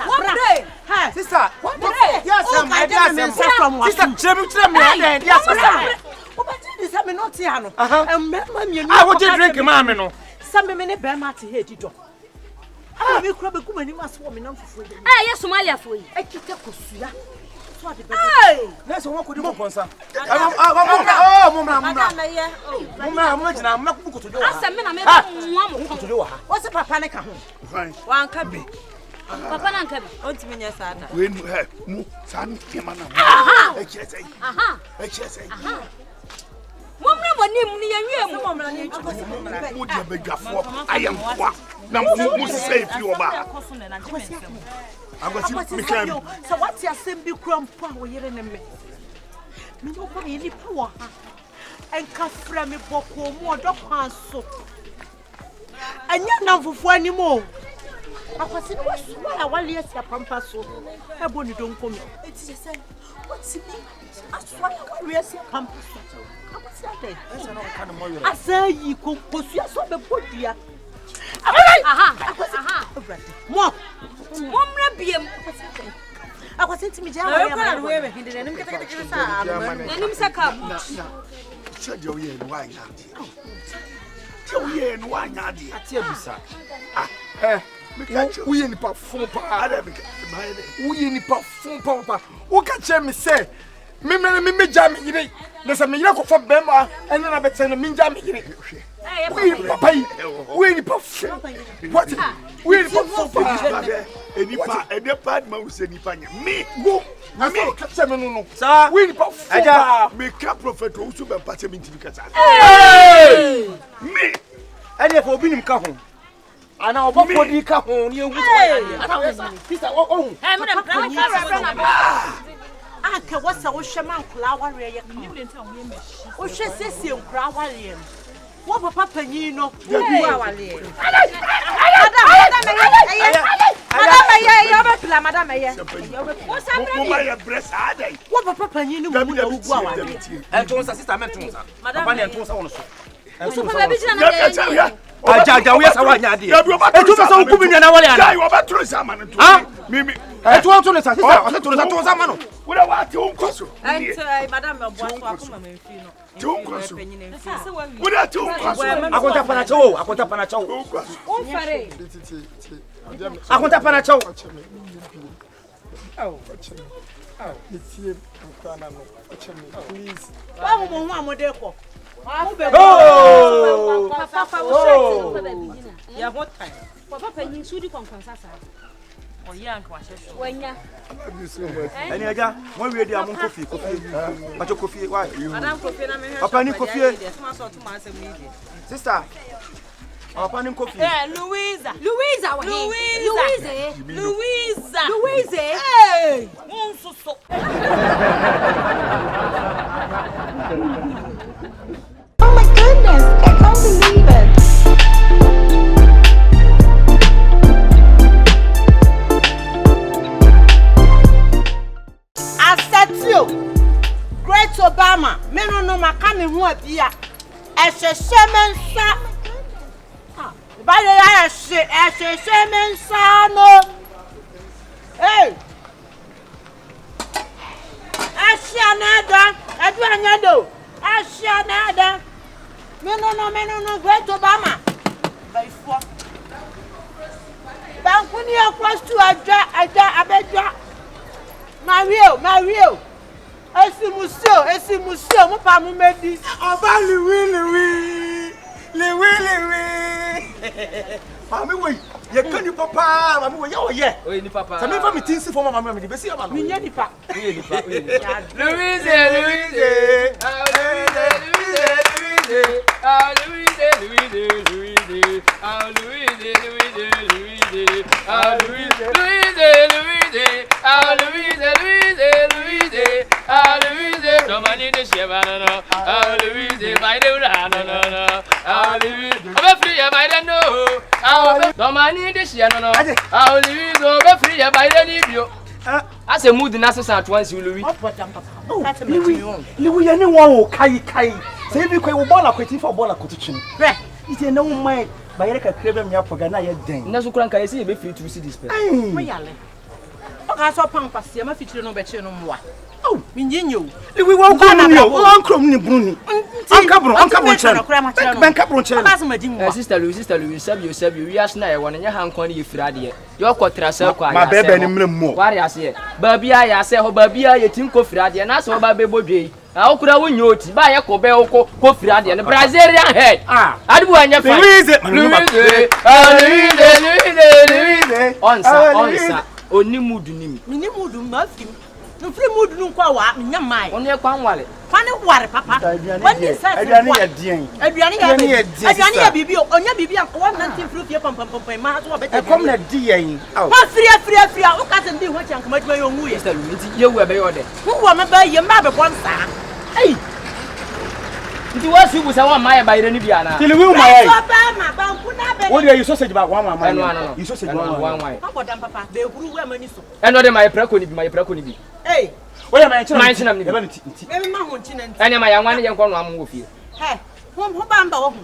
what day? Hey, Sister, what? Yes, oh, guide me mensa from what? Sister, tell me then. Yes, sister. This me not here no. I want to drink mama no. Some me ne be mate here di do. Me kura be kuma ni maso me nam fufu. Yes, Somalia for you. Ekite kosua. So ade be. Let's walk with the monsa. Oh, mama, jina mama ku to do. Asa me na me nwa mo to do ha. What's papa ne ka ho? Wan ka bi. Papa na nka bi. Ontimi nya sa ata. We mu san kema na. Ekese. Aha. Mumra bonim ni yanwie mu. Mumra ni ntwa. Mu dia begafo ayemkwa. Na mu save you oba. Agwasi mikam. So what you asem bi kura mpo a wo yere ne me. Me no kwa ye nipa wo ha. Enka fra me boko mu odokwan so. Anya na mfufu animo. Akwasi no so wala wale asia pampa so. Ebo ni don komi. Eti se what's me? Aswa wale asia pampa so. Akwasi ade. Esa no kan mo yere. Asa yi ko posua so be bodua. Aha. Mo. Mumra biem. Akwasi ntimi je awo ya ma we hindire nim kete sa nim sa ka bu. Said you here no anya. You here no anya di. Ati abisa. We ni pa fun pa. We ni pa fun pa. O ka che me say me jam yire. Na se me yire ko fa bema ene na bete no me jam yire. We papa yi. We ni pa fun. What? We ni pa fun pa. Any bad man say ni panya. Me go. Me ka che me no. Sir, we ni pa fun pa. me ka prophet o so be pate me ntimi kasa. Me ene fo obi nim ka ho. Ana obofo di ka ho ni ewu. Sister, oh. Eh, me dem plan na. Anka wasa wo hwema nkula aware ye ka. Wo hwe sesi nkula aware. Wo papa panyin no, wo bu awale. Madam, my breast adai. Wo papa panyin no mu na wo bu awale. Entonsa sister mentonsa. Papa ne entonsa wono so. Papa bi jina na me. Ajaja we sawa nya de. Etu so wo kubi na wale ana. Dai wo ba tro sa man to. Mimi. Etu on to ne sa sister, o to ne sa ma no. Wo da wa ti on kwaso. Madam me bo so akoma me fi no. Ti on kwaso. Wo da ti on kwaso. Akonta pana cho, akonta pana cho. On fare. Akonta pana cho. Please. Wa mo ho amode ko. Oh! Papa wo se bi jina. Ya ho time. Papa panyin sudi konkonsa. Oye anko ahyeso. Wanya. Eni aja, mo wi di amon kofi. Pacho kofi, why? Madam kofi na me hwe. Papa ni kofi. Tuma so tuma asem ni di. Sister. Papa ni kofi. Louisa. Hey! Unsuso. Oh my goodness, I can't believe it. Asetio. Great Obama. Me no maka me ho abia. Ehwehwe mensa. Ba ya ehwehwe mensa no. Hey. Asianada, aduanyado. Asianada. Me no Great Obama. By four. Bankuni across to aja abedwa. Mario. Esi musio, mo pa mu medi. Oba Louis. Mami we, ye can you papa, mami we yo ye. Oh, ni papa. Some me tinsi for mama me be see am. Me nya nipa. Louise. Domani de Chevano, Louise, by the Rano, I'm free, I don't know. Domani de Chevano, Louise, free, by the Libio. As a mood, Nasa once you Louis. Louis, anyone kai. Say we will ball a quitting for ball a cotton. It's a no mind. By a crab me up for Ghana yet. Nasukuranka, I see a bit to see this. I saw Pampas, I'm a feature no better no more. Oh, Minino. We won't go on you. Uncle Bruni. Uncle Sister Louis, save you. We are now one in your hand corner you Friday. Your quarter self, my baby and more. What I say, Baby, I say, oh, Baby, you think of Friday, and I saw Baby Boy. How could I win you to buy a Cobel, Friday, and a Brazilian head? I do want your Louise. On, only mood in Minimudu Muffin. No free mood no qua, no my. Only a quanwale. Funny water, Papa. What is that? Adriania Bibi, on your Bibi, and 119 fruit your pump, my mother, better come that dear. What free, who can't be what you come at my own way. You were by order. Who want to buy your mother one star? Hey! It was you was our Maya by the Nibiana. Till you, my what are you sausage about 1 1? You sausage 1 way. How about them, Papa? They grew women. And not my preconi. Hey! What am I mentioning? Every mountain and my young one with you. Hey, who bambo?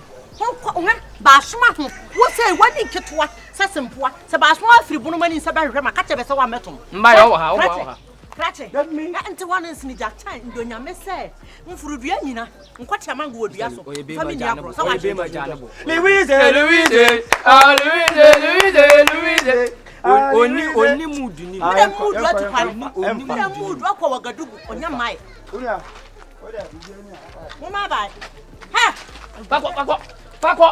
Bashma, what say one in Ketua, Sassampoa, Sabasma, 3 women in Sabah, catch a one metal. My how? Let me enter one in Snidja time, don't you say? Mufrudiana, and what a man would be also. Louise, only mood you need. I mood rock or Gadu on your mind. Mama, bye. Ha! Paco.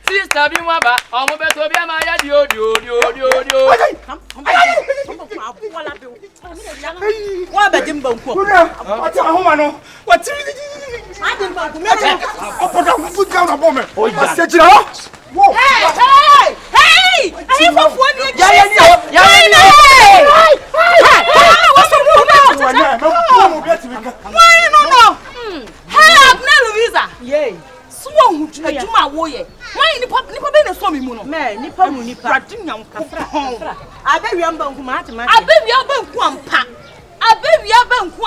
Sister, be one back. I'm about to be a Maya. What about Jimbo? What's a woman? What's I didn't put down foot down a woman. I said, hey! I have 1 year. Help, Louisa. Yay. Swung to my warrior. Why in the pop nipper swami moon? Man, nipper, I bet you are bound to I bet you are bound to I bet you are bound to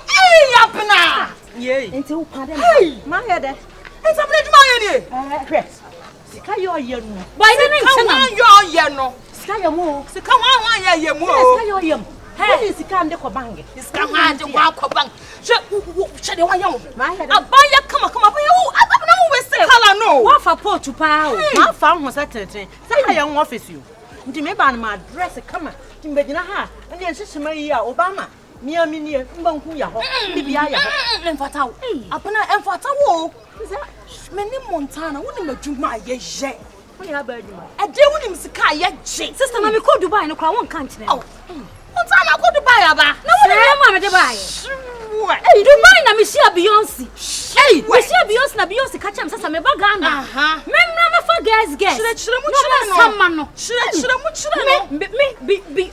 hey, Yapana! Yea, into pardon. Hey, my head. It's a bridge my dress. Sky your young. Why didn't you your Sky your move? Come on, you move. Sky your young. Hey, is the kind of bang. It's come on to walk a bank. Shut your young. My head. I'll buy your come up. I don't know where's the color. No, what for poor to power? My farm was at it. Say, I young office you. To me, by my dress a comer. To Medina, and then Sister Maria Obama. Mia Minia, Bankuya, Bibia, and Fatao. Upon and Fatao. Many Montana wouldn't do my yet. I do him Sky yet. Sister, I'm called to buy no crown country. Oh, Montana go to buy a bar. No, I'm to buy. Hey, do mind I'm Monsieur Beyonce. Hey, Monsieur Beyonce catch him, Sassa Bagana. Memma for guess.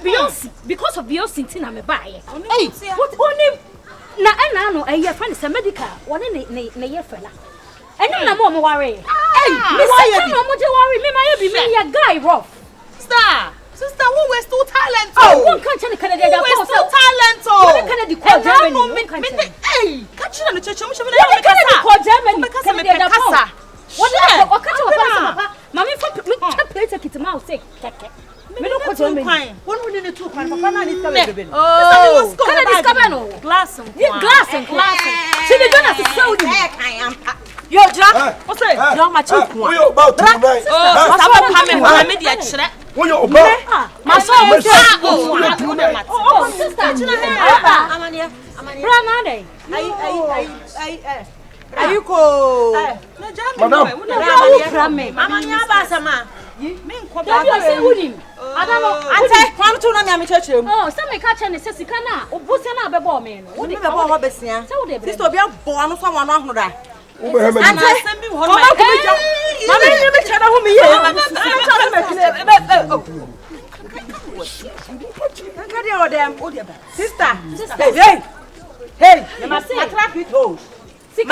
Beyonce, because of Beyonce, Tina me buy. Hey, what only na a year friend is a medical, one in a year fella. And no more worry. Hey, no more worry. Me, my guy rough. Star. Sister, who is too talent? Oh, one country can get too talent. Oh, can the call Germany? Hey, catch you on the church. What call Germany? Because I'm a casa. What catch you, Papa? Mammy, for kwan papa na ni ska bebe. Oh, can I discover no? Glass and glass. She the gonna say Saudi. Yo, Jack. What's that? Yo, my child. We are about to tonight. Oh, stop coming for me dia chere. We are about. My son was Oh, sister, Amania. Brana dey. Ayuko. Madam. Amania ba sama. Me nko ba. You say who I don't know. Ante, kwam tu na me church em. Oh, say me catch any say sika na, obuse na be bo me no. Wo de be bo ho besia. Sister obi abo anu so wano ahoda. Ante, sembi ho na. Mama ni me chada ho me ye. Sister. Hey. You must say attract with hoes. Me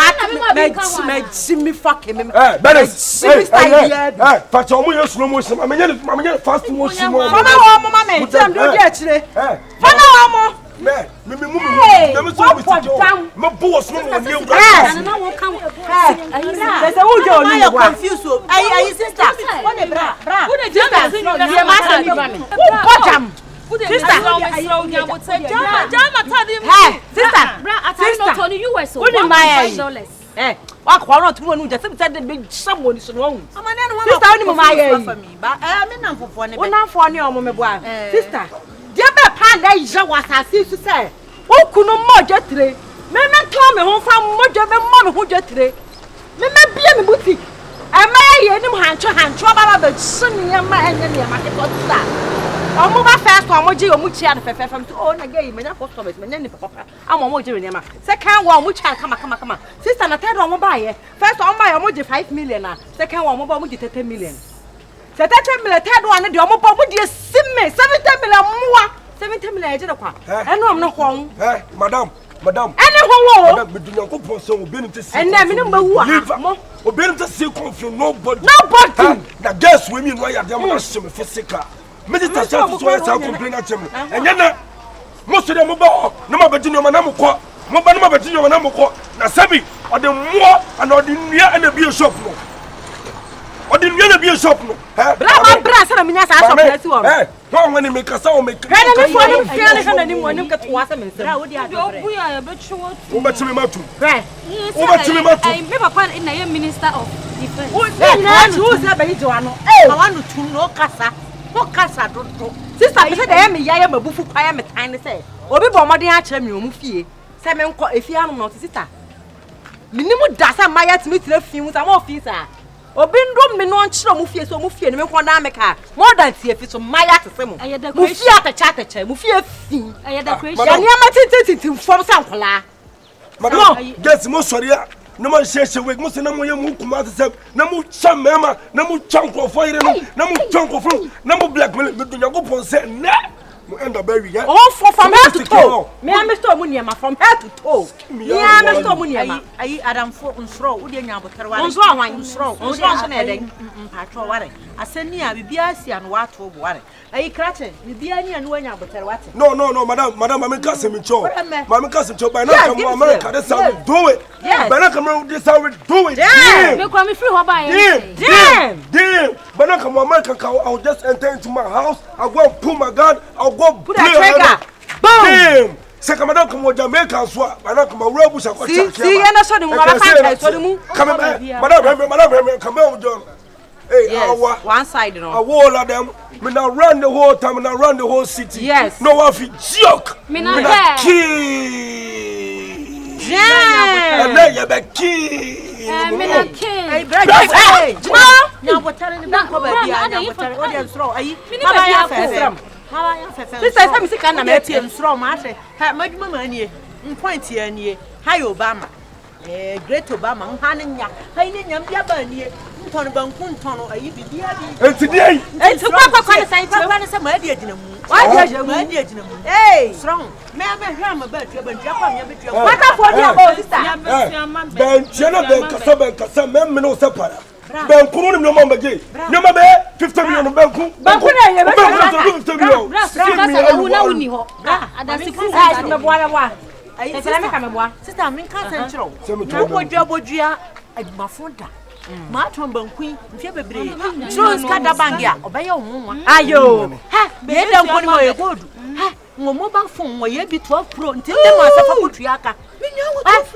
fucking me. Beres. Hey, fat omo ye slow motion. Mama fast motion. Mama me. Dem do dey chire. Fana wa mo. Me so we sit. Me boss no mo new. Na wo kan. They say who go you confused so. Ayi sister. What the bra? Who the jam? You master me bra me. Who bottom? Sister, $5. eh, what quarter to one just said the big someone is wrong. Sister, only my for me, but I mean, for one, not for your mama. Sister, dear Panda is what I see to say. Oh, could no more jet tray. Mamma told me home from Mojo, Mamma who jet tray. Mamma be a boutique. I may any hand trouble of the sunny and my market star. I'm over fast for Moji or Muchi and Fefe from to own again. My post office, my name, Papa. I'm a Moji Nema. Second one, which I come. Sister, and a third one buy. First on my Moji 5 million. Second one, mobile Moji 10 million. So that 10 million, third one, and the mobile Moji 70 million more. 70 million. And I'm not home. Madam. Anyone, but do not go for so being to see. and then number one. Obeying to see confuse nobody. Nobody. The guess women why are them physical. Medita starts to say complain at him. And then most of them about no more Virginia Manamuko, Mobana Virginia Manamuko, Nasabi, or the more and or the near and the beer shop. Or the near the beer shop. Brava brass and a minas. One when you make a sound, make anyone got to wash them. We are a bit short. Over to me, Matu. Right. I never find in a minister of defense. Who's that baby Joanna? I want to know Casa. What Casa don't know. Sister, I said I am a bufu. I am a tiny say. Obi Bomadi Achem, you mufie. Seven call if you are not sister. Minimum Dasa Maya to meet the fumes and more fees. Obindo me no nchiro mufie so mufie ne me kwanda ameka more than tie fi so maya tesemo mufie atacha che mufie fi I decoration ya niam tintin fom sankola madam guess mo sori a no man sheshe we mo se na mo yam kuma se na mo cham mema na mo chanko fo yire no na mo chanko fo na mo blackmail me do yakopon se na mo end up bury ya oh from head to toe me am store mo niam from head to toe me am store mo niam ayi adam fo nsro wo de nya botere ware nsro awan nsro so na eden patro ware aseni a bibia sia no wato bo ware ayi krache bibia ni anu anya botere wate no madam mama ka se me cho mama ka se cho by now come America this how we do it by now come this how we do it me kwa me free ho ba damn by now come America I'll just enter into my house I'll go pull my gun I'll go put a trigger boom damn second madam come Jamaica so by now come rob bush akwa cha see na so ni mo ba kan so ni mu come madam come on John. Hey, yes, one side, you know. I wall of them. Me now run the whole time, me now run the whole city. Yes. No one fi joke. Me now key. Yeah. And then you be key. Me now key. Hey, brother. Hey. Now what telling the bank over here? Now what telling? What you throw? Ayi. Mama ya fefem. Mama ya fefem. This is me say can na me tiem throw ma say. Ha, mama nie. Point here nie. Hi Obama. Great Obama. Nhane nya. Hai ni nyam bia ba nie. Ton bankun tono ayi bibia bi today enti kwa sai twa se ma dia gina mu ma dia gina mu eh strong me hwa ma ba twa ban twa kwa me betua kwata for dia ba sister ben chena ben kasa me no separa ben kunu ni mo mbaje ni ma be 50 million banku na ye be 50 million kasa una uni ho adasi ku sai me boa ayi sister me ka me boa sister me ka san chiro na bodua adumafo da Ma tomba nkwi mfia bebre. Drones kada bangia obeye omwa. Ayo. Ha, be da nkoni mo ye godu. Ha, ngo mobile phone wo ye bi 12 pro ntinde ma safa kotuaka.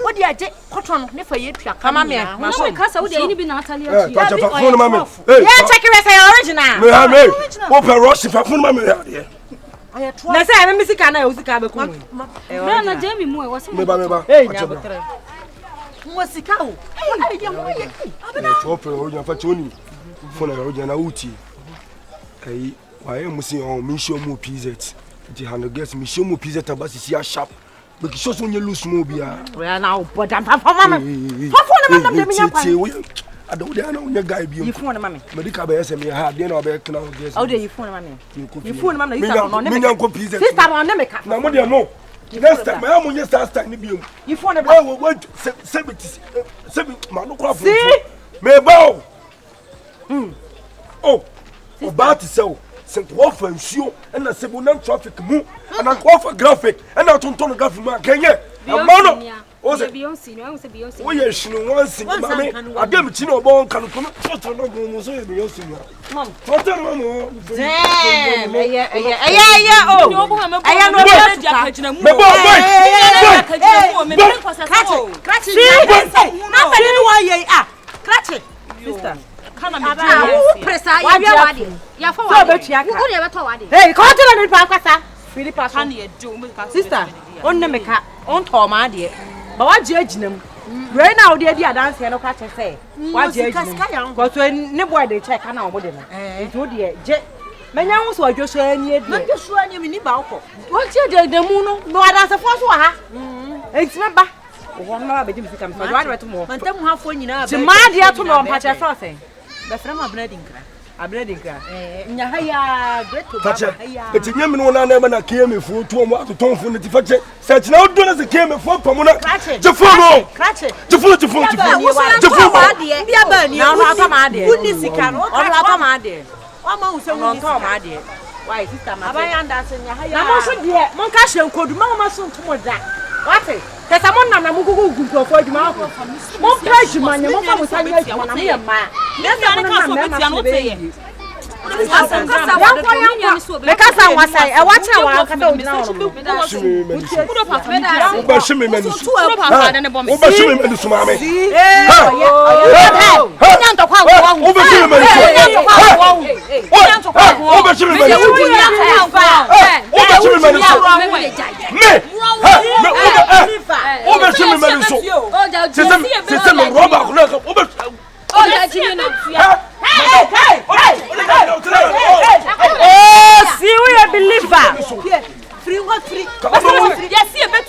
Wo di aje koto no ne fa ye tuaka. Mama me. Ma so kasa wo di ni bi na atali achi. Ya phone mama. Ya check it say original. Me ha me. Wo per rush fa phone mama ya. Na say me misika na usika be ku. Na na Jamie mu e wo se. Me ba. Eh, nya botre. Musika o. Ai dia mo ye. Abena. Chopper o nya fa choni. Phone na o nya na uti. Kai wa ye musi on mi show mu PZ. Di hanu guess mi show mu PZ tabasi si sharp. Because show so lose mo bia. We na o bodam fa mama. Fa phone na me nya kwa. I don't know your guy be. You phone mama. Medical be say me ha dey na be kana guess. How dey you phone mama? You phone mama you start on me nya ko PZ. Sister on na me ka. Na mo dey no. Next time I am on start ni biom. You phone mama. Wait 70 ma no kwa phone. Me ba. Oh. About to sell. Saint Wolf and show and a Sebunam traffic move and a offer graphic and a tonton graphic Kenya. A mono. Oh, Beyonce. We are she once in mammy. I gave it Chino Bone can come to no Beyonce. Mom, what are you? Damn, I am no presa ya wade ya fa wade wo de beto wade hey ko tele ni pa kwasa Philippa so sister on ne meka on to ma de ba waje aginam we na wo de di adanse no kwa che say waje aginam ko so ne boy de check na wo de na nto de je menya wo so adwoso ani edi na adwoso ani mi ni ba wo che de mu no adanse fo so ha entima ba wo na ba de mi sika mi so wade beto mo mantam ha fo nyina ba ti ma de ato no pa che so say be frama abredingra nya haya greto baba haya eti nyame no na na kie me fu to mo atoton fu ne ti fache se tina o do na se kie me fu pamu na je fu no je fu bia ba ni na no aka ma de uni sika no aka ma de wa ma hu se uni sika ma de why sister ma aba yanda se nya haya na mo so de mon ka hye nkodu ma so ntomo da wate kesa mon na mu gugu nkrofo adwuma ko mon page manya mon fa musa nya adwuma na me ya ma nesa mon na me ma so be Because I was I watch our oh, see we a believer. Free what free? Yes, see a bit.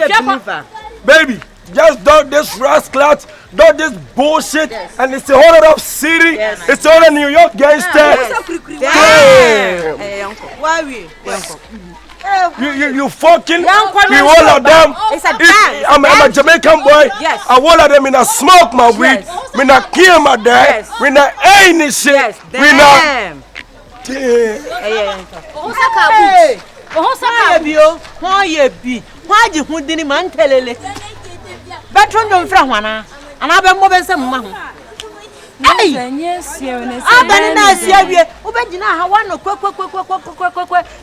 Damn. Baby, just do this rascal, do this bullshit, and it's a whole lot of city. It's all a New York gangster. Damn. Hey, uncle. Why we? You fucking we all of them. I'm a Jamaican boy. Yes. I all of them in a smoke my weed. Me not kill my dad. We not any shit. We not. Why you wouldn't man telele? Better don't from one. And I've been moving some money. Yes, I been nice here. Obedina ha wano kwe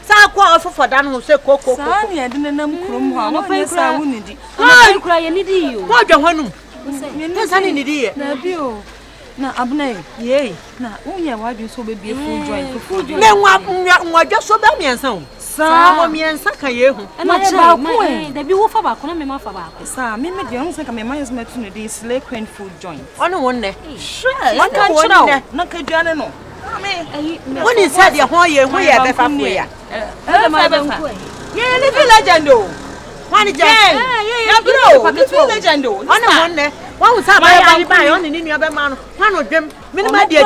sa kwa ofo for dan ho se koko. Sa ni ade nam krom ho no pe sa wunidi. Ha kura ye nidi yo. Ko dwa honu. Sa ni nidi ye. Na bi o. Na abna ye. Na unya wadwe so be bie full join. Me nwa dwa so be miensa o. Sa mo miensa kan ye hu. Na ba ko da bi wo fa ba ko na me ma fa ba ko. Sa me de ho se ka me ma yes metu ne dey slay queen food joint. Ono wonne. Sure. One kan chira na ka duane no. When he said your whole year, we have a family. Yeah, the legend. One is legend. One was by on in your man. One of them, minimum dear,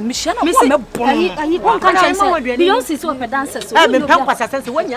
Michelle, one country, Beyonce so for dancers. I've been pumped as I said when you